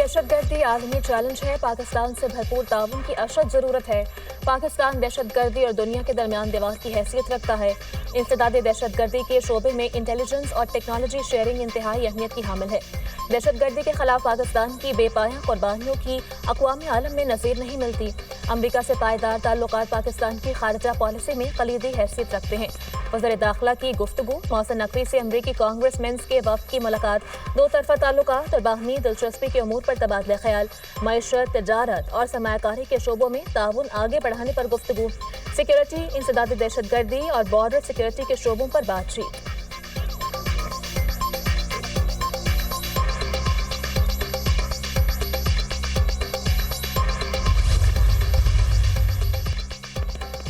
दहशत गर्दी आलमी चैलेंज है। पाकिस्तान से भरपूर ताउन की अशद ज़रूरत है। पाकिस्तान दहशत गर्दी और दुनिया के दरमियान दीवार की हैसियत रखता है। इंसदाद दहशत गर्दी के शोबे में इंटेलिजेंस और टेक्नोलॉजी शेयरिंग इंतहाई अहमियत की हामिल है। दहशत गर्दी के खिलाफ पाकिस्तान की बेपाया कुर्बानियों की अक़वाम आलम में नज़ीर नहीं मिलती। अमरीका से पायदार ताल्लुकात पाकिस्तान की खारजा पॉलिसी में कलीदी हैसियत रखते हैं। वज़ीर दाखिला की गुफ्तगू, मौसम नकवी से अमरीकी कांग्रेसमैन के वफ़द की मुलाकात, दो तरफ़ा ताल्लुकात और बाहमी दिलचस्पी के अमूर पर तबादला ख्याल, मईशत, तजारत और सरमायाकारी के शोबों में ताउन आगे बढ़ाने पर गुफ्तगू, सिक्योरिटी, इंसदाद दहशत गर्दी और बॉर्डर सिक्योरिटी के शोबों पर बातचीत।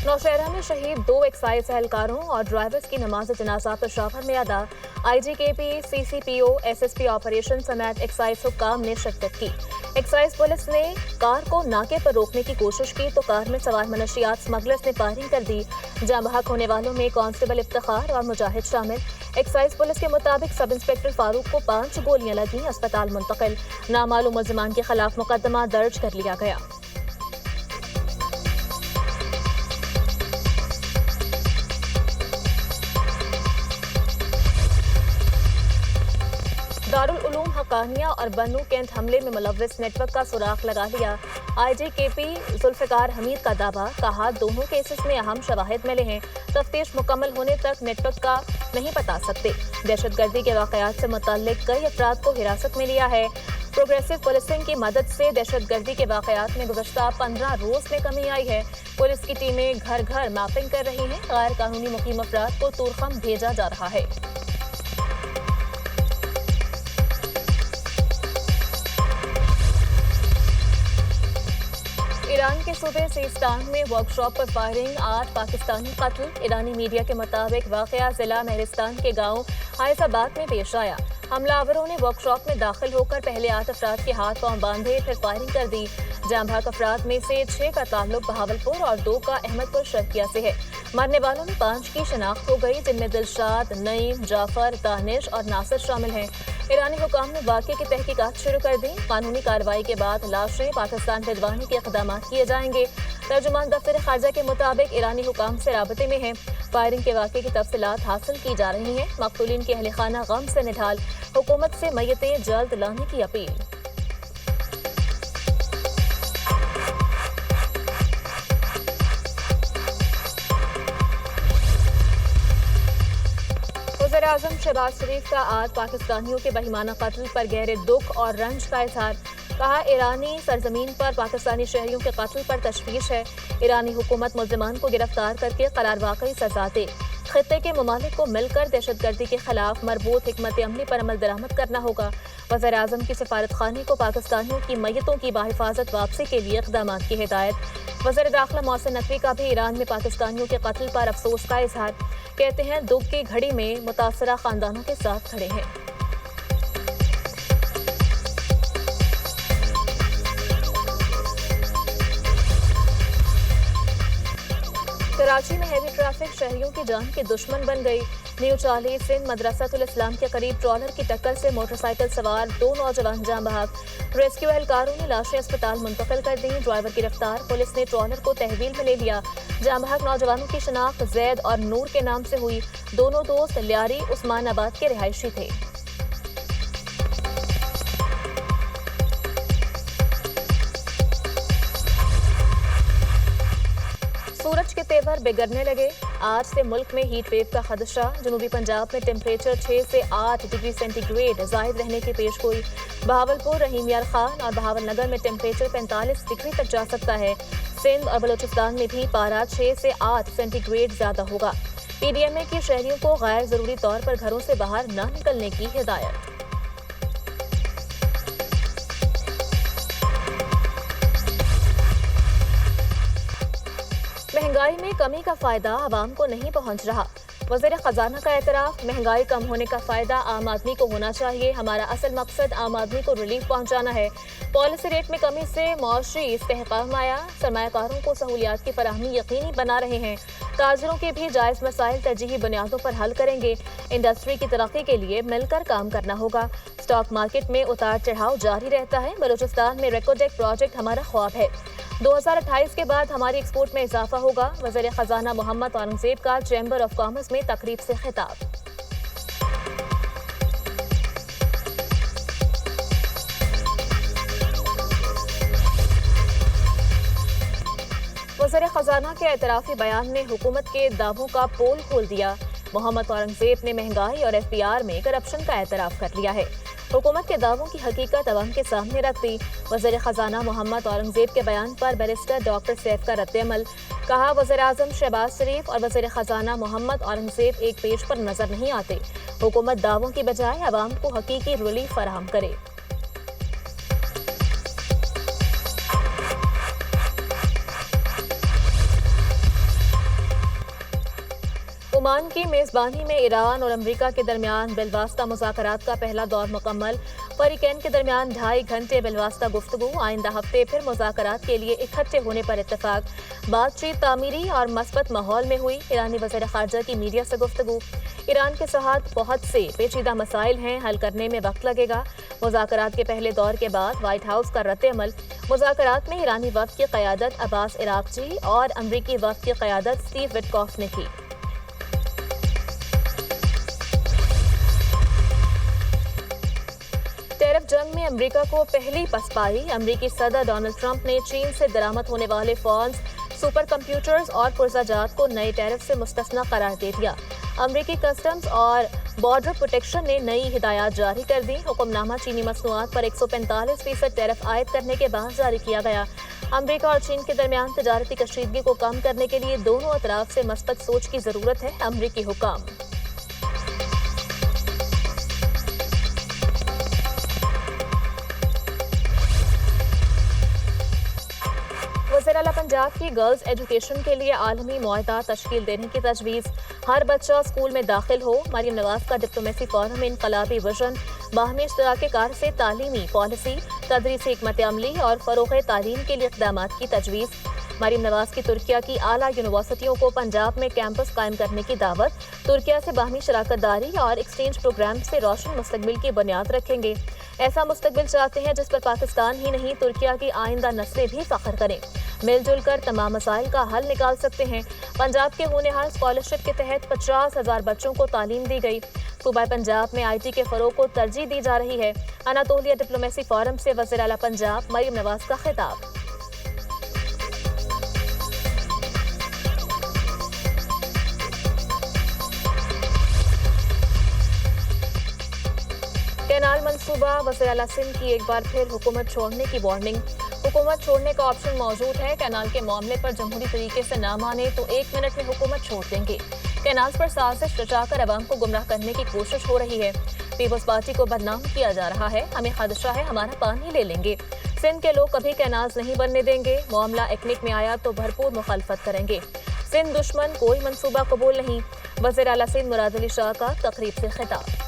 नौशहरा में शहीद दो एक्साइज एहलकारों और ड्राइवर्स की नमाज जनाजा पेशावर में अदा। IGKP, CCPO, SSP ऑपरेशन समेत एक्साइज हुक्काम ने शिरकत की। एक्साइज पुलिस ने कार को नाके पर रोकने की कोशिश की तो कार में सवार मनशियात स्मगलर्स ने फायरिंग कर दी। जाँ बहक होने वालों में कांस्टेबल इफ्तिखार और मुजाहिद शामिल। एक्साइज पुलिस के मुताबिक सब इंस्पेक्टर फारूक को 5 गोलियां लगी, अस्पताल मुंतकिल। नामालूम मुल्जिमान के खिलाफ मुकदमा दर्ज कर लिया गया। दारुल उलूम हकानिया और बन्नू कैंट हमले में मुलव्विस नेटवर्क का सुराग लगा लिया। IGKP जुल्फ़िकार हमीद का दावा, कहा दोनों केसेस में अहम शवाहिद मिले हैं। तफ्तीश मुकम्मल होने तक नेटवर्क का नहीं बता सकते। दहशत गर्दी के वाक़यात से मुतल्लिक कई अफराद को हिरासत में लिया है। प्रोग्रेसिव पुलिसिंग की मदद से दहशत गर्दी के वाक़यात में गुज़श्ता 15 रोज़ में कमी आई है। पुलिस की टीमें घर घर मैपिंग कर रही हैं। गैर कानूनी मुकीम अफराद को तुरखम भेजा जा रहा है। ईरान के सूबे सीस्तान में वर्कशॉप पर फायरिंग, 8 पाकिस्तानी कत्ल। ईरानी मीडिया के मुताबिक वाक़या जिला महरिस्तान के गांव हाइसाबाद में पेश आया। हमलावरों ने वर्कशॉप में दाखिल होकर पहले 8 अफराद के हाथ पांव बांधे, फिर फायरिंग कर दी। जाँ बहक अफराद में से 6 का ताल्लुक बहावलपुर और 2 का अहमदपुर शर्किया से है। मरने वालों में 5 की शनाख्त हो गई, जिनमें दिलशाद, नईम, जाफर, दानिश और नासिर शामिल हैं। ईरानी हुकाम ने वाक़े की तहकीकात शुरू कर दी। कानूनी कार्रवाई के बाद लाशें पाकिस्तान भिजवाने के इक़दाम किए जाएंगे। तर्जुमान दफ्तर खारजा के मुताबिक ईरानी हुकाम से राबते में हैं। फायरिंग के वाक़े की तफसीलात हासिल की जा रही हैं। मक़तूलीन के अहले खाना गम से निढाल, हुकूमत से मैयतें जल्द लाने की अपील। वज़ीर-ए-आज़म शहबाज शरीफ का आज पाकिस्तानियों के बहिमाना कत्ल पर गहरे दुख और रंज का इज़हार। कहा, ईरानी सरजमीन पर पाकिस्तानी शहरियों के कत्ल पर तशवीश है। ईरानी हुकूमत मुल्जिमान को गिरफ्तार करके करार वाकई सजा दे। खित्ते के ममालिक को मिलकर दहशत गर्दी के खिलाफ मरबूत हिकमत अमली पर अमल दरामद करना होगा। वज़ीर-ए-आज़म की सफारत खाने को पाकिस्तानियों की मैयतों की बाहिफाजत वापसी के लिए इक़दाम की हिदायत। वज़ीर दाखिला मौसम नकवी का भी ईरान में पाकिस्तानियों के कत्ल पर अफसोस का इज़हार। कहते हैं दुख की घड़ी में मुतासरा खानदानों के साथ खड़े हैं। कराची में हैवी ट्रैफिक शहरियों की जान की दुश्मन बन गई। न्यू चाली सिंध मदरसातुल इस्लाम के करीब ट्रॉलर की टक्कर से मोटरसाइकिल सवार 2 नौजवान जान बहक। रेस्क्यू एहलकारों ने लाशें अस्पताल मुंतकिल कर दी। ड्राइवर गिरफ्तार, पुलिस ने ट्रॉलर को तहवील में ले लिया। जान बहक नौजवानों की शनाख्त जैद और नूर के नाम से हुई। दोनों दोस्त लियारी उस्मानाबाद के रिहायशी थे। सूरज के तेवर बिगड़ने लगे। आज से मुल्क में हीट वेव का खदशा। जनूबी पंजाब में टेम्परेचर 6 से 8 डिग्री सेंटीग्रेड जाहिद रहने की पेशगोई। बहावलपुर, रहीम यार खान और बहावल नगर में टेम्परेचर 45 डिग्री तक जा सकता है। सिंध और बलोचिस्तान में भी पारा 6 से 8 सेंटीग्रेड ज्यादा होगा। PDMA की शहरियों को गैर जरूरी तौर पर घरों से बाहर न निकलने की हिदायत। महंगाई में कमी का फायदा आवाम को नहीं पहुंच रहा। वज़ीर खजाना का एतराफ़, महंगाई कम होने का फायदा आम आदमी को होना चाहिए। हमारा असल मकसद आम आदमी को रिलीफ पहुंचाना है। पॉलिसी रेट में कमी से मौशी इस्तेहकाम आया। सरमायाकारों को सहूलियात की फराहमी यकीनी बना रहे हैं। تاجروں کے بھی جائز مسائل ترجیحی بنیادوں پر حل کریں گے۔ انڈسٹری کی ترقی کے لیے مل کر کام کرنا ہوگا۔ اسٹاک مارکیٹ میں اتار چڑھاؤ جاری رہتا ہے۔ بلوچستان میں ریکوڈیک پروجیکٹ ہمارا خواب ہے۔ 2028 کے بعد ہماری ایکسپورٹ میں اضافہ ہوگا۔ وزیر خزانہ محمد اورنگزیب کا چیمبر آف کامرس میں تقریب سے خطاب۔ وزیر خزانہ کے اعترافی بیان نے حکومت کے دعووں کا پول کھول دیا۔ محمد اورنگزیب نے مہنگائی اور FPR میں کرپشن کا اعتراف کر لیا ہے۔ حکومت کے دعووں کی حقیقت عوام کے سامنے رکھ دی۔ وزیر خزانہ محمد اورنگزیب کے بیان پر بیرسٹر ڈاکٹر سیف کا رد عمل۔ کہا، وزیر اعظم شہباز شریف اور وزیر خزانہ محمد اورنگزیب ایک پیج پر نظر نہیں آتے۔ حکومت دعووں کی بجائے عوام کو حقیقی ریلیف فراہم کرے۔ عمان کی میزبانی میں ایران اور امریکہ کے درمیان بالواسطہ مذاکرات کا پہلا دور مکمل۔ فریقین کے درمیان 2.5 گھنٹے بالواسطہ گفتگو۔ آئندہ ہفتے پھر مذاکرات کے لیے اکٹھے ہونے پر اتفاق۔ بات چیت تعمیری اور مثبت ماحول میں ہوئی۔ ایرانی وزیر خارجہ کی میڈیا سے گفتگو۔ ایران کے ساتھ بہت سے پیچیدہ مسائل ہیں، حل کرنے میں وقت لگے گا۔ مذاکرات کے پہلے دور کے بعد وائٹ ہاؤس کا رد عمل۔ مذاکرات میں ایرانی وفد کی قیادت عباس عراقچی اور امریکی وفد کی قیادت اسٹیو وٹکوف نے کی۔ ٹیرف جنگ میں امریکہ کو پہلی پسپائی۔ امریکی صدر ڈونلڈ ٹرمپ نے چین سے درآمد ہونے والے فونز، سپر کمپیوٹرز اور پرزہ جات کو نئے ٹیرف سے مستثنی قرار دے دیا۔ امریکی کسٹمز اور بارڈر پروٹیکشن نے نئی ہدایات جاری کر دی۔ حکم نامہ چینی مصنوعات پر 145% ٹیرف عائد کرنے کے بعد جاری کیا گیا۔ امریکہ اور چین کے درمیان تجارتی کشیدگی کو کم کرنے کے لیے دونوں اطراف سے مثبت سوچ کی ضرورت ہے، امریکی حکام۔ وزیر اعلیٰ پنجاب کی گرلز ایجوکیشن کے لیے عالمی معاہدہ تشکیل دینے کی تجویز۔ ہر بچہ اسکول میں داخل ہو۔ مریم نواز کا ڈپلومیسی فورم میں انقلابی وژن، باہمی اشتراک کار سے تعلیمی پالیسی، تدریسی حکمت عملی اور فروغ تعلیم کے لیے اقدامات کی تجویز۔ مریم نواز کی ترکیہ کی اعلیٰ یونیورسٹیوں کو پنجاب میں کیمپس قائم کرنے کی دعوت۔ ترکیہ سے باہمی شراکت داری اور ایکسچینج پروگرام سے روشن مستقبل کی بنیاد رکھیں گے۔ ایسا مستقبل چاہتے ہیں جس پر پاکستان ہی نہیں ترکیہ کی آئندہ نسلیں بھی فخر کریں۔ مل جل کر تمام مسائل کا حل نکال سکتے ہیں۔ پنجاب کے ہونہار اسکالرشپ کے تحت 50,000 بچوں کو تعلیم دی گئی۔ صوبہ پنجاب میں IT کے فروغ کو ترجیح دی جا رہی ہے۔ اناتولیہ ڈپلومیسی فورم سے وزیر اعلیٰ پنجاب مریم نواز کا خطاب۔ کینال منصوبہ، وزیر اعلیٰ سندھ کی ایک بار پھر حکومت چھوڑنے کی وارننگ۔ حکومت چھوڑنے کا آپشن موجود ہے۔ کینال کے معاملے پر جمہوری طریقے سے نہ مانے تو 1 منٹ میں حکومت چھوڑ دیں گے۔ کینال پر سازش رچا کر عوام کو گمراہ کرنے کی کوشش ہو رہی ہے۔ پیپلز پارٹی کو بدنام کیا جا رہا ہے۔ ہمیں خدشہ ہے ہمارا پانی لے لیں گے۔ سندھ کے لوگ کبھی کینالز نہیں بننے دیں گے۔ معاملہ ایکنک میں آیا تو بھرپور مخالفت کریں گے۔ سندھ دشمن، کوئی منصوبہ قبول نہیں۔ وزیر اعلیٰ سندھ مراد علی شاہ کا تقریب سے خطاب۔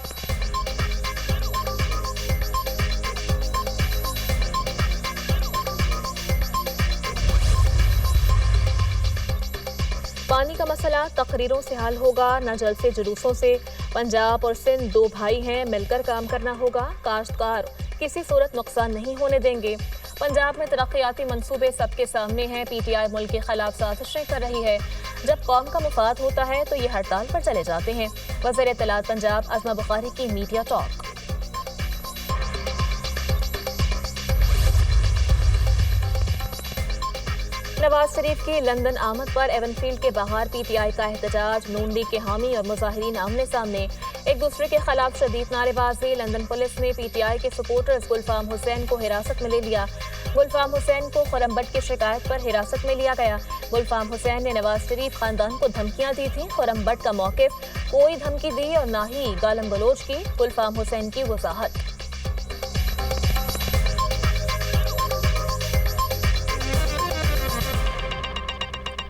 پانی کا مسئلہ تقریروں سے حل ہوگا، نہ جلسے جلوسوں سے۔ پنجاب اور سندھ 2 بھائی ہیں، مل کر کام کرنا ہوگا۔ کاشتکار کسی صورت نقصان نہیں ہونے دیں گے۔ پنجاب میں ترقیاتی منصوبے سب کے سامنے ہیں۔ PTI ملک کے خلاف سازشیں کر رہی ہے۔ جب قوم کا مفاد ہوتا ہے تو یہ ہڑتال پر چلے جاتے ہیں۔ وزیر اطلاعات پنجاب عظمہ بخاری کی میڈیا ٹاک۔ نواز شریف کی لندن آمد پر ایون فیلڈ کے باہر PTI کا احتجاج۔ نون لیگ کے حامی اور مظاہرین آمنے سامنے، ایک دوسرے کے خلاف شدید نعرے بازی۔ لندن پولیس نے PTI کے سپورٹرز گلفام حسین کو حراست میں لے لیا۔ گلفام حسین کو خرم بٹ کی شکایت پر حراست میں لیا گیا۔ گلفام حسین نے نواز شریف خاندان کو دھمکیاں دی تھیں۔ خرم بٹ کا موقف، کوئی دھمکی دی اور نہ ہی گالم گلوچ کی۔ گلفام حسین کی وضاحت۔